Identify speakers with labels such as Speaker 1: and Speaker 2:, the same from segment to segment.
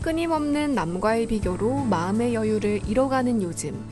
Speaker 1: 끊임없는 남과의 비교로 마음의 여유를 잃어가는 요즘.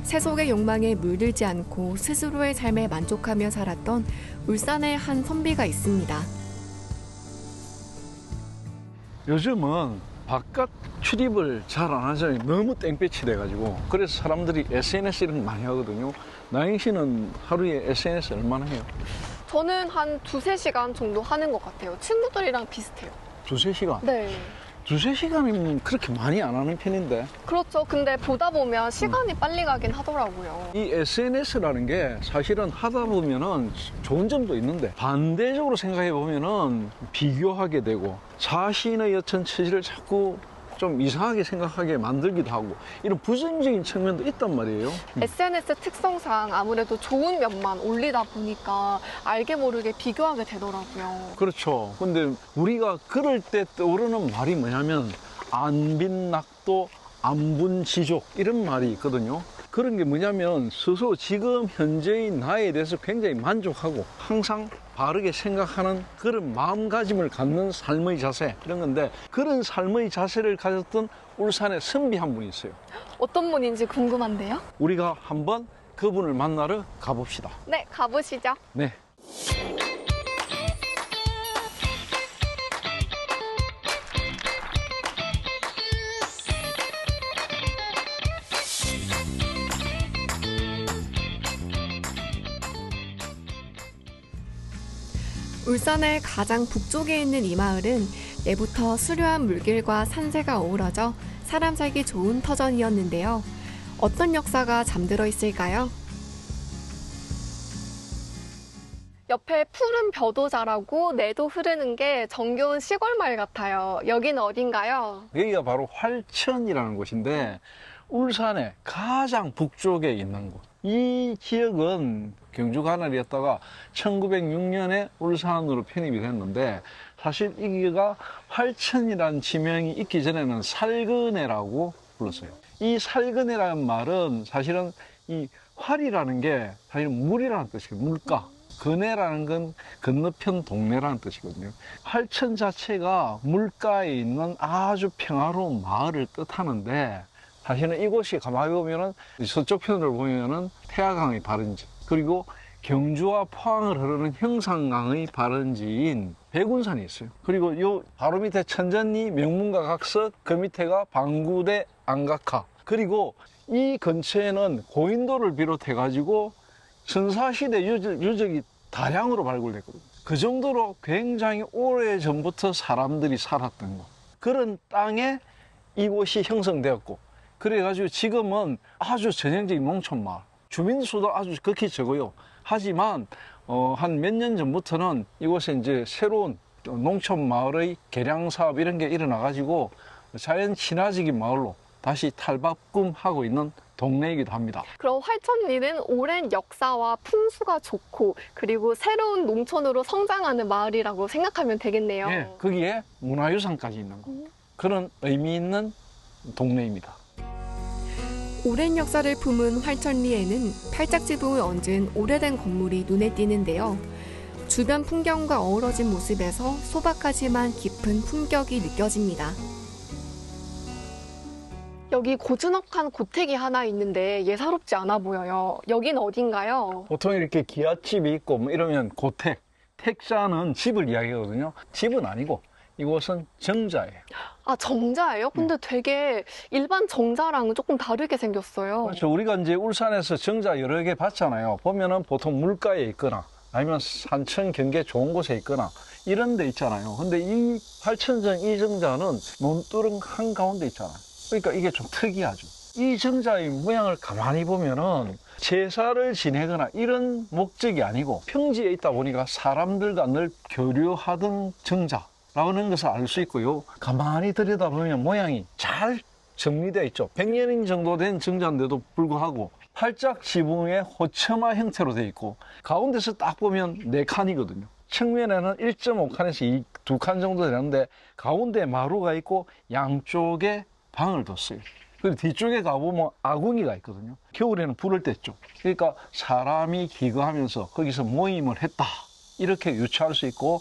Speaker 1: 세속의 욕망에 물들지 않고 스스로의 삶에 만족하며 살았던 울산의 한 선비가 있습니다.
Speaker 2: 요즘은 바깥 출입을 잘 안 하잖아요. 너무 땡볕이 돼가지고. 그래서 사람들이 SNS 이런 거 많이 하거든요. 나영 씨는 하루에 SNS 얼마나 해요?
Speaker 3: 저는 한 두세 시간 정도 하는 것 같아요. 친구들이랑 비슷해요.
Speaker 2: 두세 시간?
Speaker 3: 네.
Speaker 2: 두세 시간이면 그렇게 많이 안 하는 편인데.
Speaker 3: 그렇죠. 근데 보다 보면 시간이 빨리 가긴 하더라고요.
Speaker 2: 이 SNS라는 게 사실은 하다 보면은 좋은 점도 있는데 반대적으로 생각해 보면은 비교하게 되고 자신의 어떤 처지를 자꾸 좀 이상하게 생각하게 만들기도 하고 이런 부정적인 측면도 있단 말이에요.
Speaker 3: SNS 특성상 아무래도 좋은 면만 올리다 보니까 알게 모르게 비교하게 되더라고요.
Speaker 2: 그렇죠. 근데 우리가 그럴 때 떠오르는 말이 뭐냐면 안빈낙도 안분지족 이런 말이 있거든요. 그런 게 뭐냐면 스스로 지금 현재의 나에 대해서 굉장히 만족하고 항상 바르게 생각하는 그런 마음가짐을 갖는 삶의 자세 이런 건데 그런 삶의 자세를 가졌던 울산의 선비 한 분이 있어요.
Speaker 3: 어떤 분인지 궁금한데요?
Speaker 2: 우리가 한번 그분을 만나러 가봅시다.
Speaker 3: 네, 가보시죠.
Speaker 2: 네.
Speaker 1: 울산의 가장 북쪽에 있는 이 마을은 예부터 수려한 물길과 산세가 어우러져 사람 살기 좋은 터전이었는데요. 어떤 역사가 잠들어 있을까요?
Speaker 3: 옆에 푸른 벼도 자라고 내도 흐르는 게 정겨운 시골 마을 같아요. 여기는 어딘가요?
Speaker 2: 여기가 바로 활천이라는 곳인데 울산의 가장 북쪽에 있는 곳. 이 지역은 경주 관할이었다가 1906년에 울산으로 편입이 됐는데 사실 여기가 활천이라는 지명이 있기 전에는 살근해라고 불렀어요. 이 살근해라는 말은 사실은 이 활이라는 게 사실 물이라는 뜻이에요. 물가. 근해라는 건 건너편 동네라는 뜻이거든요. 활천 자체가 물가에 있는 아주 평화로운 마을을 뜻하는데 사실은 이곳이 가만히 보면은 서쪽 편으로 보면은 태화강의 발원지 그리고 경주와 포항을 흐르는 형산강의 발원지인 백운산이 있어요. 그리고 요 바로 밑에 천전리 명문가각석 그 밑에가 방구대 안각화 그리고 이 근처에는 고인돌을 비롯해 가지고 선사시대 유적이 다량으로 발굴됐거든요. 그 정도로 굉장히 오래전부터 사람들이 살았던 곳. 그런 땅에 이곳이 형성되었고 그래가지고 지금은 아주 전형적인 농촌마을. 주민수도 아주 극히 적어요. 하지만 한 몇 년 전부터는 이곳에 이제 새로운 농촌마을의 개량 사업 이런 게 일어나가지고 자연 친화적인 마을로 다시 탈바꿈하고 있는 동네이기도 합니다.
Speaker 3: 그럼 활천리는 오랜 역사와 풍수가 좋고 그리고 새로운 농촌으로 성장하는 마을이라고 생각하면 되겠네요.
Speaker 2: 예, 거기에 문화유산까지 있는 거. 그런 의미 있는 동네입니다.
Speaker 1: 오랜 역사를 품은 활천리에는 팔짝지붕을 얹은 오래된 건물이 눈에 띄는데요. 주변 풍경과 어우러진 모습에서 소박하지만 깊은 품격이 느껴집니다.
Speaker 3: 여기 고즈넉한 고택이 하나 있는데 예사롭지 않아 보여요. 여긴 어딘가요?
Speaker 2: 보통 이렇게 기와집이 있고 뭐 이러면 고택, 택자는 집을 이야기하거든요. 집은 아니고 이곳은 정자예요.
Speaker 3: 아, 정자예요? 근데 되게 일반 정자랑은 조금 다르게 생겼어요.
Speaker 2: 그렇죠. 우리가 이제 울산에서 정자 여러 개 봤잖아요. 보면은 보통 물가에 있거나 아니면 산천 경계 좋은 곳에 있거나 이런 데 있잖아요. 근데 이 활천정 이 정자는 논두렁 한가운데 있잖아요. 그러니까 이게 좀 특이하죠. 이 정자의 모양을 가만히 보면은 제사를 지내거나 이런 목적이 아니고 평지에 있다 보니까 사람들과 늘 교류하던 정자라는 것을 알 수 있고요. 가만히 들여다보면 모양이 잘 정리되어 있죠. 100년 정도 된 정자인데도 불구하고 팔짝 지붕의 호처마 형태로 되어 있고 가운데서 딱 보면 4칸이거든요. 측면에는 1.5칸에서 2칸 정도 되는데 가운데 마루가 있고 양쪽에 방을 뒀어요. 그리고 뒤쪽에 가보면 아궁이가 있거든요. 겨울에는 불을 뗐죠. 그러니까 사람이 기거하면서 거기서 모임을 했다. 이렇게 유추할 수 있고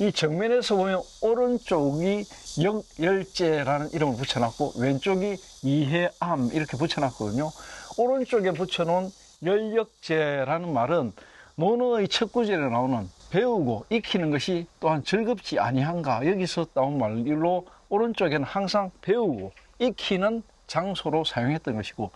Speaker 2: 이 정면에서 보면 오른쪽이 역열제라는 이름을 붙여놨고 왼쪽이 이해암 이렇게 붙여놨거든요. 오른쪽에 붙여놓은 열역제라는 말은 논어의 첫 구절에 나오는 배우고 익히는 것이 또한 즐겁지 아니한가 여기서 나온 말로 오른쪽에는 항상 배우고 익히는 장소로 사용했던 것이고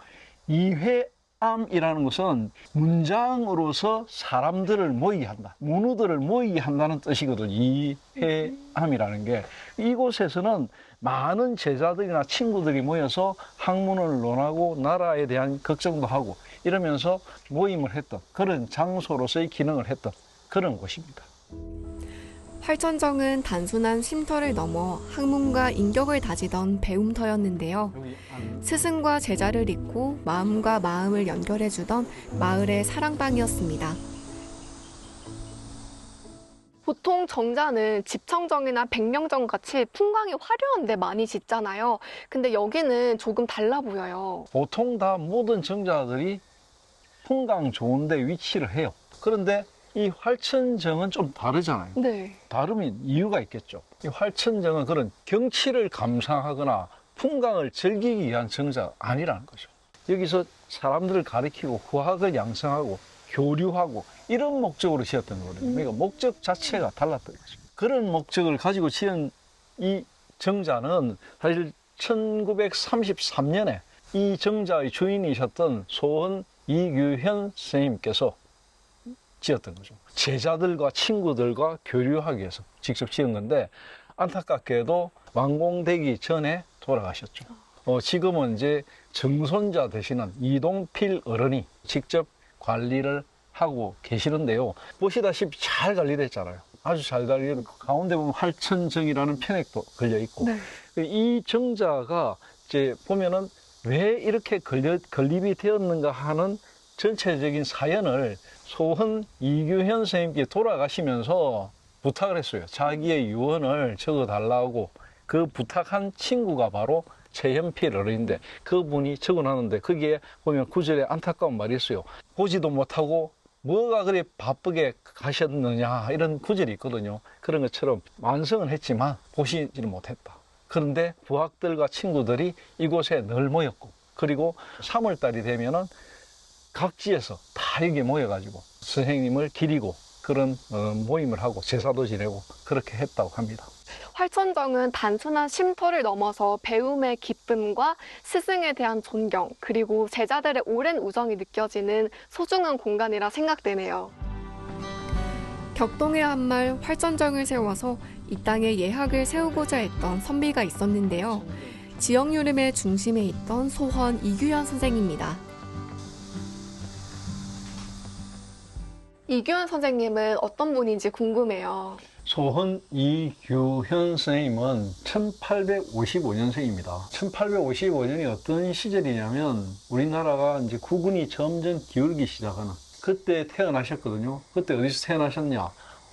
Speaker 2: 이회암이라는 것은 문장으로서 사람들을 모이게 한다. 문우들을 모이게 한다는 뜻이거든요. 이회암이라는 게. 이곳에서는 많은 제자들이나 친구들이 모여서 학문을 논하고 나라에 대한 걱정도 하고 이러면서 모임을 했던 그런 장소로서의 기능을 했던 그런 곳입니다.
Speaker 1: 활천정은 단순한 쉼터를 넘어 학문과 인격을 다지던 배움터였는데요. 스승과 제자를 잇고 마음과 마음을 연결해주던 마을의 사랑방이었습니다.
Speaker 3: 보통 정자는 집청정이나 백령정 같이 풍광이 화려한 데 많이 짓잖아요. 근데 여기는 조금 달라 보여요.
Speaker 2: 보통 다 모든 정자들이 풍광 좋은 데 위치를 해요. 그런데 이 활천정은 좀 다르잖아요.
Speaker 3: 네.
Speaker 2: 다르면 이유가 있겠죠. 이 활천정은 그런 경치를 감상하거나 풍광을 즐기기 위한 정자가 아니라는 거죠. 여기서 사람들을 가리키고 후학을 양성하고 교류하고 이런 목적으로 지었던 거거든요. 그러니까 목적 자체가 달랐던 거죠. 그런 목적을 가지고 지은 이 정자는 사실 1933년에 이 정자의 주인이셨던 소헌 이규현 선생님께서 지었던 거죠. 제자들과 친구들과 교류하기 위해서 직접 지은 건데 안타깝게도 완공되기 전에 돌아가셨죠. 지금은 이제 정손자 되시는 이동필 어른이 직접 관리를 하고 계시는데요. 보시다시피 잘 관리됐잖아요. 아주 잘 관리되고 가운데 보면 활천정이라는 편액도 걸려 있고
Speaker 3: 네.
Speaker 2: 이 정자가 이제 보면은 왜 이렇게 건립이 되었는가 하는 전체적인 사연을 소헌 이규현 선생님께 돌아가시면서 부탁을 했어요. 자기의 유언을 적어달라고. 그 부탁한 친구가 바로 최현필 어른인데 그분이 적어놨는데 거기에 보면 구절에 안타까운 말이 있어요. 보지도 못하고 뭐가 그리 바쁘게 가셨느냐 이런 구절이 있거든요. 그런 것처럼 완성은 했지만 보시지는 못했다. 그런데 부학들과 친구들이 이곳에 늘 모였고 그리고 3월달이 되면은 각지에서 다 여기 모여가지고 선생님을 기리고 그런 모임을 하고 제사도 지내고 그렇게 했다고 합니다.
Speaker 3: 활천정은 단순한 쉼터를 넘어서 배움의 기쁨과 스승에 대한 존경, 그리고 제자들의 오랜 우정이 느껴지는 소중한 공간이라 생각되네요.
Speaker 1: 격동의 한말 활천정을 세워서 이 땅에 예학을 세우고자 했던 선비가 있었는데요. 지역 유림의 중심에 있던 소헌 이규현 선생입니다.
Speaker 3: 이규현 선생님은 어떤 분인지 궁금해요.
Speaker 2: 소헌 이규현 선생님은 1855년생입니다. 1855년이 어떤 시절이냐면 우리나라가 이제 국운이 점점 기울기 시작하는 그때 태어나셨거든요. 그때 어디서 태어나셨냐?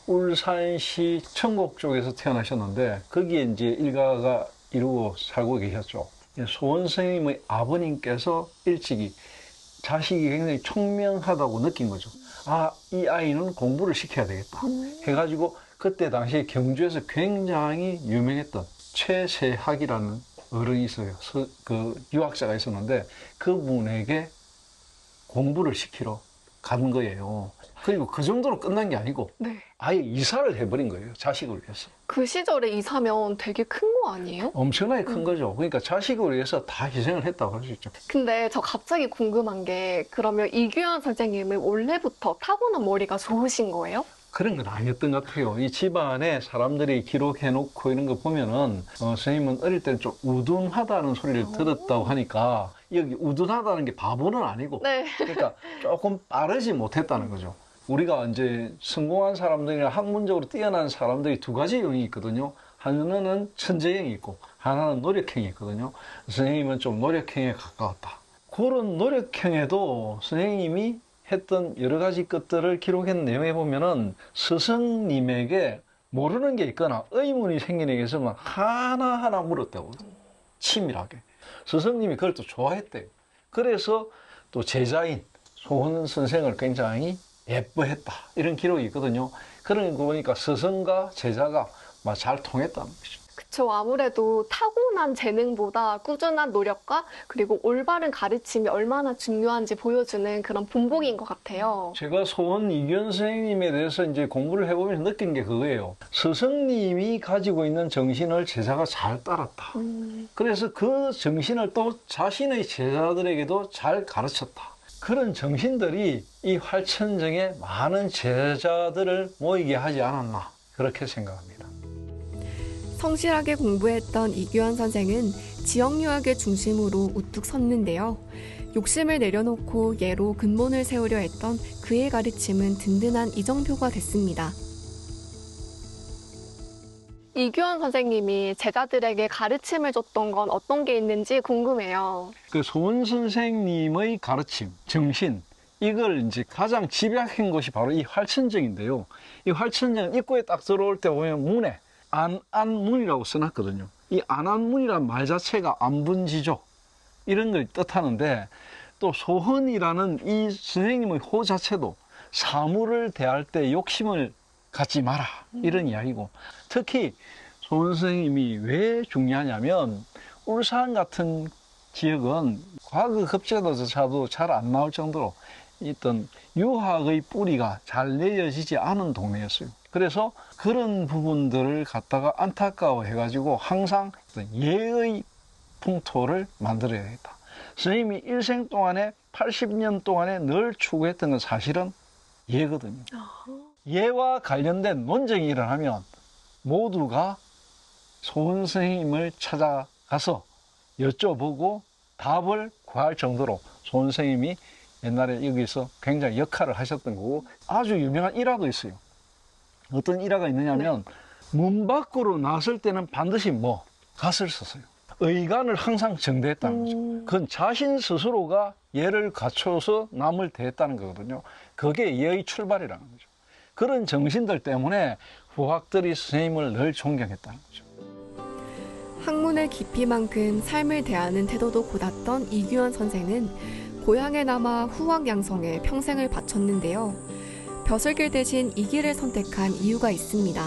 Speaker 2: 울산시 청곡 쪽에서 태어나셨는데 거기에 이제 일가가 이루고 살고 계셨죠. 소헌 선생님의 아버님께서 일찍이 자식이 굉장히 총명하다고 느낀 거죠. 아, 이 아이는 공부를 시켜야 되겠다. 해가지고 그때 당시에 경주에서 굉장히 유명했던 최세학이라는 어른이 있어요. 그 유학자가 있었는데 그분에게 공부를 시키러 간 거예요. 그리고 그 정도로 끝난 게 아니고
Speaker 3: 네.
Speaker 2: 아예 이사를 해버린 거예요. 자식을 위해서.
Speaker 3: 그 시절에 이사면 되게 큰 거 아니에요?
Speaker 2: 엄청나게 큰 거죠. 그러니까 자식을 위해서 다 희생을 했다고 할 수 있죠.
Speaker 3: 근데 저 갑자기 궁금한 게 그러면 이규현 선생님은 원래부터 타고난 머리가 좋으신 거예요?
Speaker 2: 그런 건 아니었던 것 같아요. 이 집안에 사람들이 기록해놓고 이런 거 보면은 선생님은 어릴 때는 좀 우둔하다는 소리를 들었다고 하니까 여기 우둔하다는 게 바보는 아니고
Speaker 3: 네.
Speaker 2: 그러니까 조금 빠르지 못했다는 거죠. 우리가 이제 성공한 사람들이나 학문적으로 뛰어난 사람들이 두 가지 형이 있거든요. 하나는 천재형이 있고 하나는 노력형이 있거든요. 선생님은 좀 노력형에 가까웠다. 그런 노력형에도 선생님이 했던 여러 가지 것들을 기록한 내용에 보면은 스승님에게 모르는 게 있거나 의문이 생기는 게 있으면 하나하나 물었다고. 치밀하게. 스승님이 그걸 또 좋아했대요. 그래서 또 제자인 소헌 선생을 굉장히 예뻐했다. 이런 기록이 있거든요. 그런 거 보니까 스승과 제자가 막 잘 통했다는 거죠.
Speaker 3: 그쵸. 아무래도 타고난 재능보다 꾸준한 노력과 그리고 올바른 가르침이 얼마나 중요한지 보여주는 그런 본보기인 것 같아요.
Speaker 2: 제가 소원 이규현 선생님에 대해서 이제 공부를 해보면서 느낀 게 그거예요. 스승님이 가지고 있는 정신을 제자가 잘 따랐다. 그래서 그 정신을 또 자신의 제자들에게도 잘 가르쳤다. 그런 정신들이 이 활천정에 많은 제자들을 모이게 하지 않았나 그렇게 생각합니다.
Speaker 1: 성실하게 공부했던 이규환 선생은 지역유학을 중심으로 우뚝 섰는데요. 욕심을 내려놓고 예로 근본을 세우려 했던 그의 가르침은 든든한 이정표가 됐습니다.
Speaker 3: 이규현 선생님이 제자들에게 가르침을 줬던 건 어떤 게 있는지 궁금해요.
Speaker 2: 그 소원 선생님의 가르침, 정신, 이걸 이제 가장 집약한 것이 바로 이 활천정인데요. 이 활천정 입구에 딱 들어올 때 보면 문에 안안문이라고 써놨거든요. 이 안안문이란 말 자체가 안분지족 이런 걸 뜻하는데 또 소헌이라는 이 선생님의 호 자체도 사물을 대할 때 욕심을 갖지 마라 이런 이야기고 특히 소헌 선생님이 왜 중요하냐면 울산 같은 지역은 과거 급제도조차도 잘 안 나올 정도로 있던 유학의 뿌리가 잘 내려지지 않은 동네였어요. 그래서 그런 부분들을 갖다가 안타까워해가지고 항상 예의 풍토를 만들어야겠다. 선생님이 일생 동안에 80년 동안에 늘 추구했던 건 사실은 예거든요. 예와 관련된 논쟁이 일어나면 모두가 소헌 선생님을 찾아가서 여쭤보고 답을 구할 정도로 소헌 선생님이 옛날에 여기서 굉장히 역할을 하셨던 거고 아주 유명한 일화도 있어요. 어떤 일화가 있느냐면 문 밖으로 나설 때는 반드시 갓을 썼어요. 의관을 항상 정대했다는 거죠. 그건 자신 스스로가 예를 갖춰서 남을 대했다는 거거든요. 그게 예의 출발이라는 거죠. 그런 정신들 때문에 후학들이 선생님을 늘 존경했다는 거죠.
Speaker 1: 학문의 깊이만큼 삶을 대하는 태도도 고닿던 이규환 선생은 고향에 남아 후학 양성에 평생을 바쳤는데요. 벼슬길 대신 이 길을 선택한 이유가 있습니다.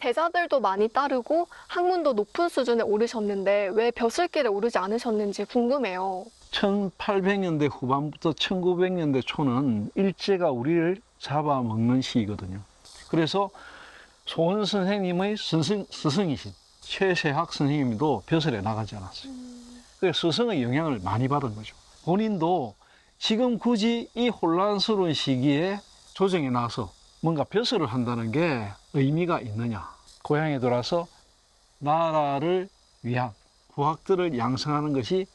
Speaker 3: 제자들도 많이 따르고 학문도 높은 수준에 오르셨는데 왜 벼슬길에 오르지 않으셨는지 궁금해요.
Speaker 2: 1800년대 후반부터 1900년대 초는 일제가 우리를 잡아먹는 시기거든요. 그래서 소헌 선생님의 스승이신 최세학 선생님도 벼슬에 나가지 않았어요. 그래서 스승의 영향을 많이 받은 거죠. 본인도 지금 굳이 이 혼란스러운 시기에 조정에 나서 뭔가 벼슬을 한다는 게 의미가 있느냐. 고향에 돌아서 나라를 위한 후학들을 양성하는 것이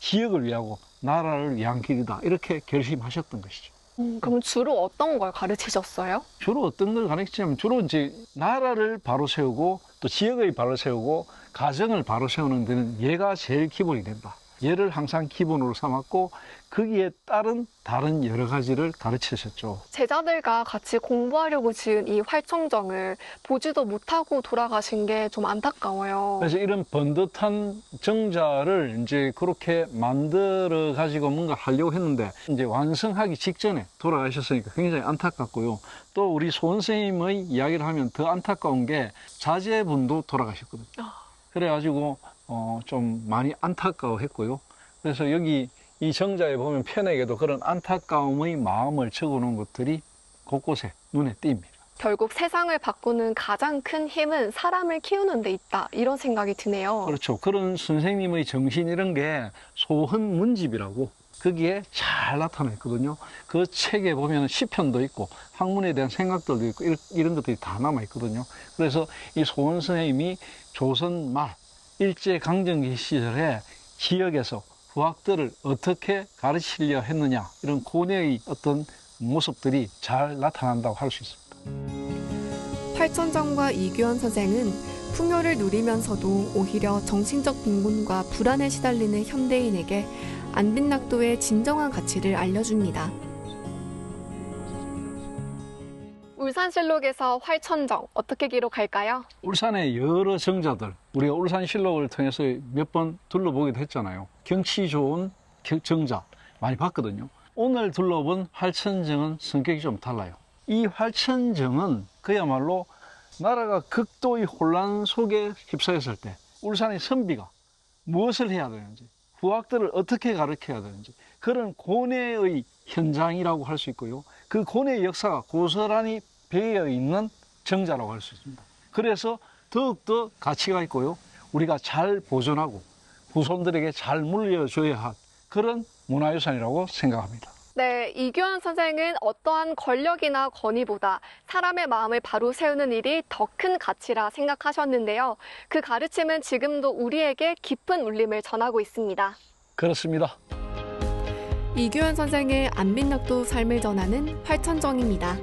Speaker 2: 지역을 위하고 나라를 위한 길이다. 이렇게 결심하셨던 것이죠.
Speaker 3: 그럼 주로 어떤 걸 가르치셨어요?
Speaker 2: 주로 어떤 걸 가르치냐면 주로 이제 나라를 바로 세우고 또 지역을 바로 세우고 가정을 바로 세우는 데는 예가 제일 기본이 된다. 예를 항상 기본으로 삼았고 거기에 따른 다른 여러 가지를 가르치셨죠.
Speaker 3: 제자들과 같이 공부하려고 지은 이 활청정을 보지도 못하고 돌아가신 게 좀 안타까워요.
Speaker 2: 그래서 이런 번듯한 정자를 이제 그렇게 만들어 가지고 뭔가 하려고 했는데 이제 완성하기 직전에 돌아가셨으니까 굉장히 안타깝고요. 또 우리 소헌 선생님의 이야기를 하면 더 안타까운 게 자제분도 돌아가셨거든요. 그래가지고 좀 많이 안타까워했고요. 그래서 여기 이 정자에 보면 편에게도 그런 안타까움의 마음을 적어놓은 것들이 곳곳에 눈에 띕니다.
Speaker 3: 결국 세상을 바꾸는 가장 큰 힘은 사람을 키우는 데 있다. 이런 생각이 드네요.
Speaker 2: 그렇죠. 그런 선생님의 정신 이런 게 소헌문집이라고 거기에 잘 나타나 있거든요. 그 책에 보면 시편도 있고 학문에 대한 생각들도 있고 이런 것들이 다 남아 있거든요. 그래서 이 소헌 선생님이 조선 말 일제강점기 시절에 지역에서 후학들을 어떻게 가르치려 했느냐 이런 고뇌의 어떤 모습들이 잘 나타난다고 할 수 있습니다.
Speaker 1: 활천정과 이규환 선생은 풍요를 누리면서도 오히려 정신적 빈곤과 불안에 시달리는 현대인에게 안빈낙도의 진정한 가치를 알려줍니다.
Speaker 3: 울산실록에서 활천정 어떻게 기록할까요?
Speaker 2: 울산의 여러 정자들, 우리가 울산실록을 통해서 몇 번 둘러보기도 했잖아요. 경치 좋은 정자 많이 봤거든요. 오늘 둘러본 활천정은 성격이 좀 달라요. 이 활천정은 그야말로 나라가 극도의 혼란 속에 휩싸였을 때 울산의 선비가 무엇을 해야 되는지, 후학들을 어떻게 가르쳐야 되는지 그런 고뇌의 현장이라고 할 수 있고요. 그 고뇌의 역사가 고스란히 배어 있는 정자라고 할 수 있습니다. 그래서 더욱더 가치가 있고요. 우리가 잘 보존하고 후손들에게 잘 물려줘야 할 그런 문화유산이라고 생각합니다.
Speaker 3: 네, 이규환 선생은 어떠한 권력이나 권위보다 사람의 마음을 바로 세우는 일이 더 큰 가치라 생각하셨는데요. 그 가르침은 지금도 우리에게 깊은 울림을 전하고 있습니다.
Speaker 2: 그렇습니다.
Speaker 1: 이규현 선생의 안민낙도 삶을 전하는 활천정입니다.